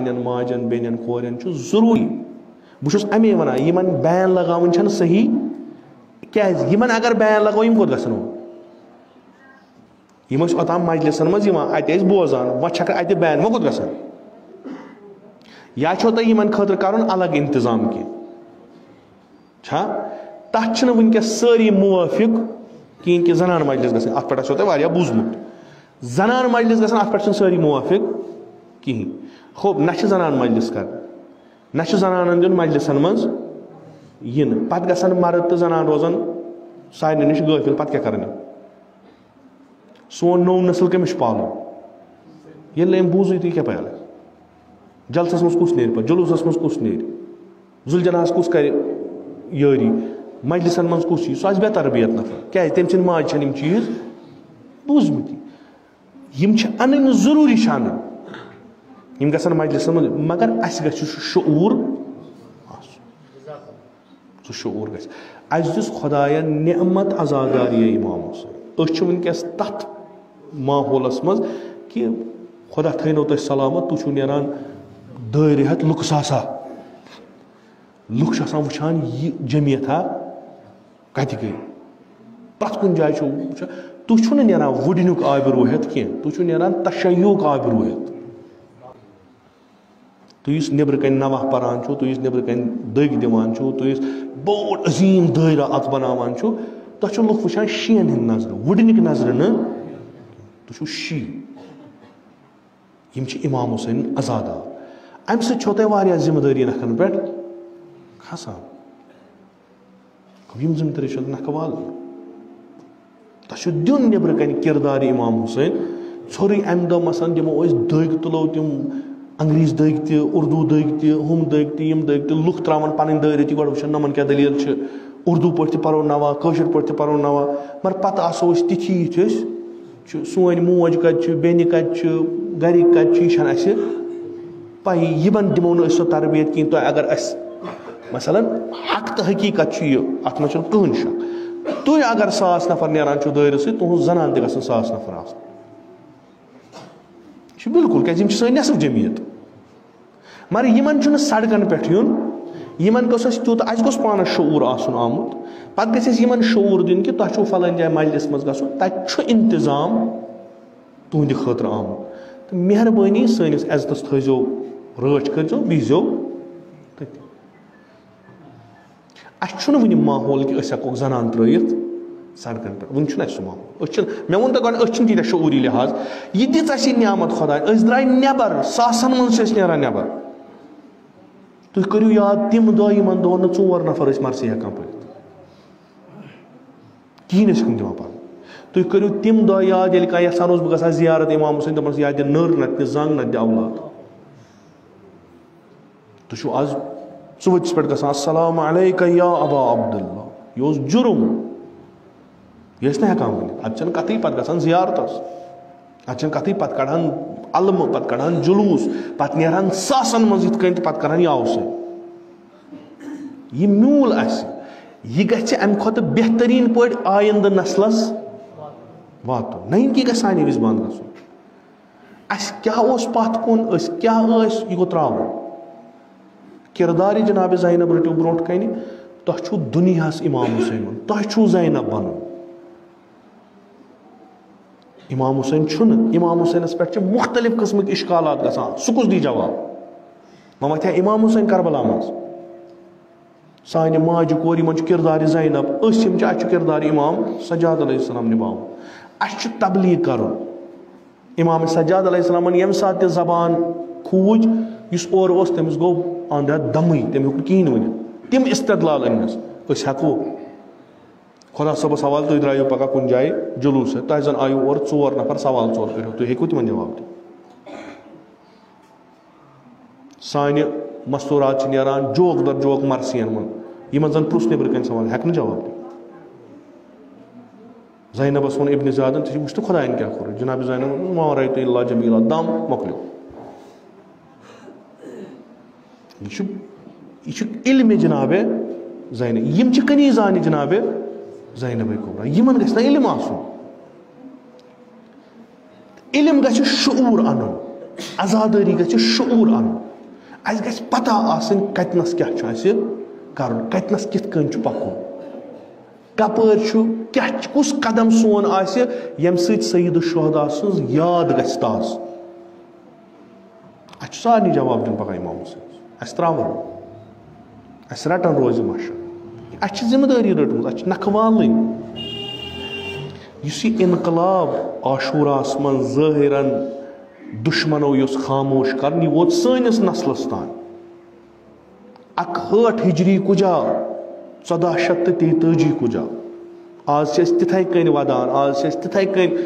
ماجن Benin Korean ضروری بہت امی ونان یمن بین لگاون چھن صحیح کیاز یمن اگر بین لگاو یم کوت گژھن یم اوتام مجلسن مز ات بوزان و چھک ات بین ما کوت گژھن یا چھو تہ یمن خاطر کرن الگ انتظام کی چھا تتھ چھن ونکس ساری موافق کین کہ زنان مجلس گژھن ات پٹھ چھو تہ واریاہ بوزمت زنان مجلس گژھن ات پٹھ چھن ساری موافق کہین خوب نہ زنان مجلس کر نہ زنان دن مجلسن مز ین پتہ گژھن مرد تو زنان روزن سارے نش غافل پتہ کیا کرنے سون نو نسل کمس پالو یل ام بوزی تو کیا پال جلسس مز کس نیر پہ جلوسس مز کس نیر ذوالجناحس کس کر یاری مجلسن مز کس چیز سہ بے تربیت نفر کیا تم سن ماج چھن چیز بوزمت یم ان ضروری شان یم گژھن مجلسن مز مگر اس گژھِ شعور سہ شعور گژھِ اس دس خداین نعمت عزاداری امام حسین اس ونکس تت ماحولس مز کہ خدا تھینو تہ سلامت تہ نیران دٲرِ ہتھ لُکھ ساسا لُکھ آسان وچھان یہ جمعیتھا کتہ گئی پرٛٮ۪تھ کُنہِ جایہِ چھُ وٕچھان تُہۍ چھُو نہٕ نیران وُڈنیُک آبہِ روہتھ کینٛہہ تُہۍ چھُو نیران تشیعُک آبہِ روہتھ تُہۍ یُس نیبرٕ کَنۍ نوح پران چھُو تُہۍ یُس نیبرٕ کَنۍ دٔگۍ دِوان چھُو تُہۍ یُس بوٚڑ عظیٖم دٲیرٕ اکھ بناوان چھُو تۄہہِ چھُو لُکھ وٕچھان شیٖن ہِنٛدۍ نظرٕ وُڈنِکۍ نظرٕ نہٕ تُہۍ چھُو شی یِم چھِ امام حسین عزادار امہِ سۭتۍ چھو تۄہہِ واریاہ ذمہٕ دٲری نکھن پٮ۪ٹھ کھسان یِم ذمہٕ دٲری چھو نکھٕ والٕنۍ تۄہہِ چھُ دیُن نیبرٕ کَنۍ کِردار امام حسین ژھورٕے امہِ دۄہ مثلاً دِمو أسۍ دٔگۍ تُلو تِم انگریز دٔگۍ تہِ اردوٗ دٔگۍ تہِ ہُم دٔگۍ تہِ یِم دٔگۍ تہِ لُکھ تراون پنٕنۍ دٲیرٕ تہِ گۄڈٕ وٕچھن نۄمن کیاہ دٔلیٖل چھِ اردوٗ پٲٹھۍ تہِ پرو نوا کٲشِر پٲٹھۍ تہِ پرو نوا مگر پتہٕ آسو أسۍ تِتھی یِتھۍ أسۍ چھِ سٲنۍ موج کتہِ چھِ بیٚنہِ کتہِ چھِ گرِکۍ کتہِ چھِ یہِ چھنہٕ اَسہِ پایی یِمن دِمو نہٕ أسۍ سۄ تربیت کِہیٖنۍ تۄہہِ اگر اَسہِ مثلاً حق تہٕ حقیٖقت چھُ یہِ اتھ منٛز چھُنہٕ کٕہٕنۍ شک تُہۍ اگر 100 نفر نیران چھِو دٲیرٕ سۭتۍ تُہنٛز زنان تہِ گژھن 100 نفر آسٕنۍ یہِ چھُ بالکل کیازِ یِم چھِ سٲنۍ نٮ۪صف جمعیت مگر یِمن چھُنہٕ سڑکن پٮ۪ٹھ یُن یِمن گوٚژھ اَسہِ تیوٗتاہ اَسہِ گوٚژھ پانس شعوٗر آسُن آمُت پتہٕ گژھِ اَسہِ یِمن شعوٗر دیُن کہِ تۄہہِ چھُو فلٲنۍ جایہِ مجلس منٛز گژھُن تتہِ چھُ انتظام تُہنٛدِ خٲطرٕ آمُت تہٕ مہربٲنی سٲنِس عزتس تھٲیزیو رٲچھ کٔرزیو بِہزیو تٔتی اَسہِ چھُنہٕ وُنہِ ماحول کہِ أسۍ ہٮ۪کوکھ زنان ترٲیِتھ سڑکن پٮ۪ٹھ وُنہِ چھُنہٕ اَسہِ سُہ ماحول أسۍ چھِنہٕ مےٚ ووٚن تۄہہِ گۄڈٕ أسۍ چھِنہٕ تیٖتیاہ شعوٗری لحاظ یہِ دِژ اَسہِ یہِ نعمت خۄداین أسۍ درٛاے نٮ۪بر ساسن منٛز چھِ أسۍ نیران نٮ۪بر تُہۍ کٔرِو یاد تِم دۄہ یِمن دۄہن نہٕ 4 نفر ٲسۍ مرثی ہٮ۪کان پٔرِتھ کِہیٖنۍ ٲسۍ نہٕ دِوان پرنہٕ تُہۍ کٔرِو تِم دۄہ یاد ییٚلہِ کانٛہہ یژھان اوس بہٕ گژھٕ ہا زیارت امام حسین دپان یا دِ نٔر نتہٕ دِ زنٛگ نتہٕ دِ اولاد تُہۍ چھِو آز ژُوٚتِس پٮ۪ٹھ گژھان السلام علیکم یا ابا عبداللہ یہِ اوس جُرم یہِ ٲسۍ نہٕ ہٮ۪کان ؤنِتھ اتہِ چھنہٕ کتھٕے پتہٕ گژھان زیارتس اتہِ چھنہٕ کتھٕے پتہٕ کڑان علمہٕ پتہٕ کڑان جلوٗس پتہٕ نیران ساسن منٛز یِتھ کٔنۍ تہٕ پتہٕ کران یاو سۭتۍ یہِ میوٗل اسہِ یہِ گژھِ امہِ کھۄتہٕ بہتریٖن پٲٹھۍ آیندٕ نسلس واتُن نہ کہِ گژھِ سانہِ وِزِ بنٛد گژھُن اسہِ کیاہ اوس پتھ کُن أسۍ کیاہ ٲسۍ یہِ گوٚو تراوُن کِردارِ جناب زینب رٔٹِو برونٛٹھ کنہِ تۄہہِ چھُو دُنیاہس امام حسین تۄہہِ چھُو زینب بنُن امام حسین چھُنہٕ امام حسینس پٮ۪ٹھ چھِ مختلف قٕسمٕکۍ اشکالات گژھان سُہ کُس دی جواب وۄنۍ وتھِ ہا امام حسین کربلا منٛز سانہِ ماجہِ کورِ یِمن چھُ کِردارِ زینب أسۍ یِم چھِ اَسہِ چھُ کِردارِ امام سجاد علیہ السلام نِباوُن اَسہِ چھُ تبلیغ کرُن امام سجاد علیہ السلامن ییٚمہِ ساتہٕ تہِ زبان کھوٗج یُس اورٕ اوس تٔمِس گوٚو انٛد ہٮ۪تھ دمٕے تٔمۍ ہیوٚک نہٕ کِہیٖنۍ ؤنِتھ تِم استدلال أنۍنَس أسۍ ہٮ۪کو خۄدا صٲبس حوالہٕ تُہۍ درٛایِو پگاہ کُنہِ جایہِ جلوٗس سۭتۍ تۄہہِ زن آیِو اورٕ 4 نفر سوال 4 کٔرِو تُہۍ ہیٚکِو تِمن جواب دِتھ سانہِ مستوٗرات چھِ نیران جوک در جوک مرثین منٛز یِمن زن پرُژھ نیبرٕ کَنۍ سوال ہٮ۪کہٕ نہٕ جواب دِتھ زینبس ووٚن ابنِ زیادن ژٕ وٕچھ تہٕ خۄداین کیاہ کوٚر جناب زینب ووٚن ما رأیتُ الا جمیٖلا دم مۄکلیو یہِ چھُ علمِ جنابِ زینب یِم چھِ کنیٖزانہِ جنابِ زینبے کُبرا یِمن گژھِ نہ علم آسُن علم گژھِ شعوٗر اَنُن عزاداری گژھِ شعوٗر اَنُن اَسہِ گژھِ پتہ آسٕنۍ کتنس کیٛاہ چھُ اَسہِ کرُن کتنس کِتھ کٔنۍ چھُ پکُن کپٲرۍ چھُ کیٛاہ کُس قدم سون آسہِ ییٚمہِ سۭتۍ سید الشہدا سٕنٛز یاد گژھِ تازٕ اَسہِ چھُ سارنٕے جواب دیُن پگاہ امام حُسین اَسہِ ترٛاوَن اَسہِ رٹن روزِ مشر اَسہِ چھِ ذمہٕ دٲری رٔٹمٕژ اَسہِ چھِ نکھٕ والٕنۍ یُس یہِ انقلاب عاشوراہس منٛز ظٲہِرن دُشمنو یُس خاموش کرن یہِ ووت سٲنِس نسلس تام 61 ہجری کُجا 1443 کُجا آز چھِ أسۍ تِتھَے کٔنۍ ودان آز چھِ أسۍ تِتھَے کٔنۍ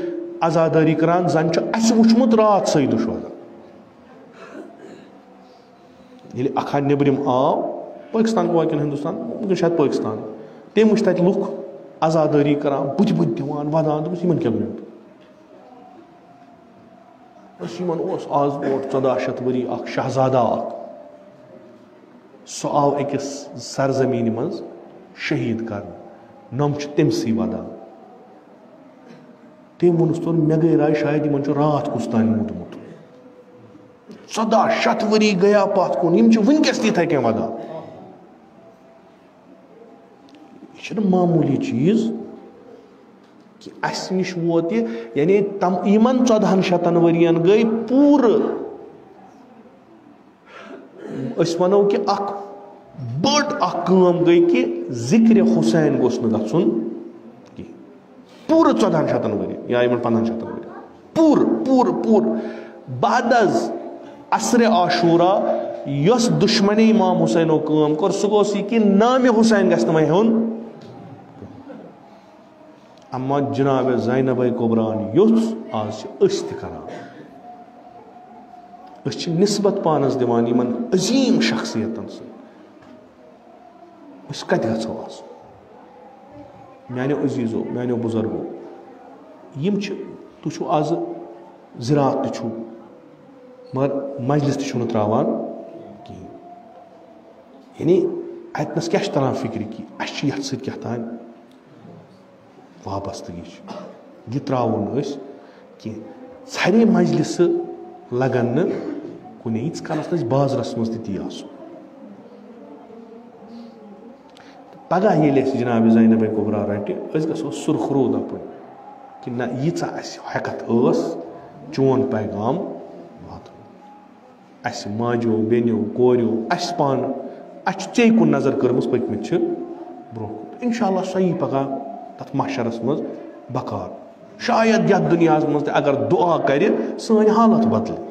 عزادٲری کران زن چھُ اَسہِ وٕچھمُت راتھ سید الشہدا ییٚلہِ اکھ ہا نیبرِم آو پٲکستان گوٚو کِنہٕ ہندوستان وٕنکٮ۪ن شاید پٲکستان تٔمۍ وٕچھ تتہِ لُکھ عزادٲری کران بُتھِ بُتھِ دِوان ودان دوٚپُس یِمن کیٛاہ گوٚمُت یِمن اوس آز برونٛٹھ 1400 ؤری اکھ شہزادا اکھ سُہ آو أکِس سرزمیٖنہِ منٛز شہیٖد کرنہٕ نۄم چھِ تٔمسٕے ودان تٔمۍ ووٚنُس تورٕ مےٚ گٔے راے شاید یِمن چھُ راتھ کُس تانۍ موٗدمُت 1400 ؤری گٔیا پتھ کُن یِم چھِ وٕنکٮ۪س تہِ یِتھَے کٔنۍ ودان یہِ چھُنہٕ معموٗلی چیٖز کہِ اَسہِ نِش ووت یہِ یعنی یِمن 1400 ؤرین گٔے پوٗرٕ أسۍ وَنو کہِ اکھ بٔڑ اکھ کٲم گٔے کہِ ذِکرِ حُسین گوٚژھ نہٕ گژھُن کینٛہہ پوٗرٕ 1400 ؤرین یا یِمن 1500 ؤرین پوٗرٕ بعد از عصرِ عاشورا یۄس دُشمنی امام حُسینو کٲم کٔر سُہ گوٚژھ یہِ کہِ نامہِ حُسین گژھِ نہٕ وۄنۍ ہیوٚن اما جناب زینبے کبران یُس آز چھِ أسۍ تہِ کران أسۍ چھِ نسبت پانس دِوان یِمن عظیٖم شخصیتن سۭتۍ أسۍ کتہِ گژھو آسُن میانیو عزیٖزو میانیو بُزرگو یِم چھِ تُہۍ چھُو آزٕ زِراعت تہِ چھُو مگر مجلس تہِ چھُو نہٕ ترٛاوان کِہیٖنۍ یعنی اتنس کیٛاہ چھِ تران فکرِ کہِ اسہِ چھِ یتھ سۭتۍ کیٛاہ تانۍ وابستگی چھِ یہِ ترٛاوو نہٕ أسۍ کینٛہہ ژھرے مجلسہٕ لگن نہٕ کُنے ییٖتِس کالس نہٕ أسۍ بازرس منٛز تہِ تی آسو پگاہ ییٚلہِ اَسہِ جناب زینبے کبرا رٹہِ أسۍ گژھو سُرخرو دپٕنۍ کہِ نہ ییٖژاہ اَسہِ ہٮ۪کتھ ٲس چون پیغام واتُن اَسہِ ماجیو بیٚنیو کوریو اَسہِ پانہٕ اَسہِ چھُ ژےٚ کُن نظر کٔرمٕژ پٔتمِتۍ چھِ برونٛہہ کُن انشاء اللہ سۄ یی پگاہ تتھ محشرس منٛز بکار شاید یتھ دُنیاہس منٛز تہِ اگر دُعا کرِ سٲنۍ حالت بدلہِ